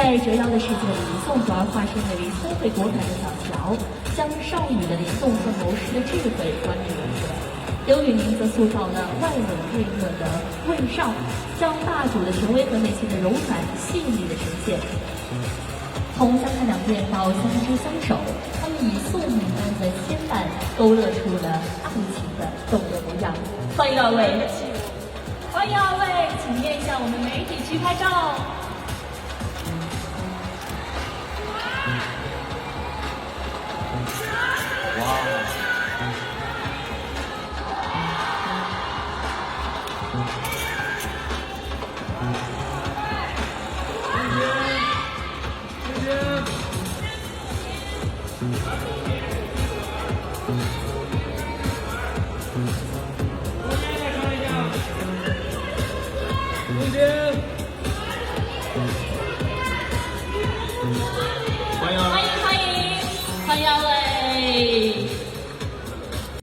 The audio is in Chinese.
在折腰的世界里，宋主要化身为聪慧果敢的小乔，将少女的灵动和谋士的智慧关联融合。刘宇宁则塑造了外冷内热的魏少，将霸主的权威和内心的柔软细腻的呈现。从相看两遍到相知相守，他们以宿命般的牵绊，勾勒出了爱情的动人模样。欢迎二位，欢迎二位，请面向我们媒体区拍照。欢迎二位。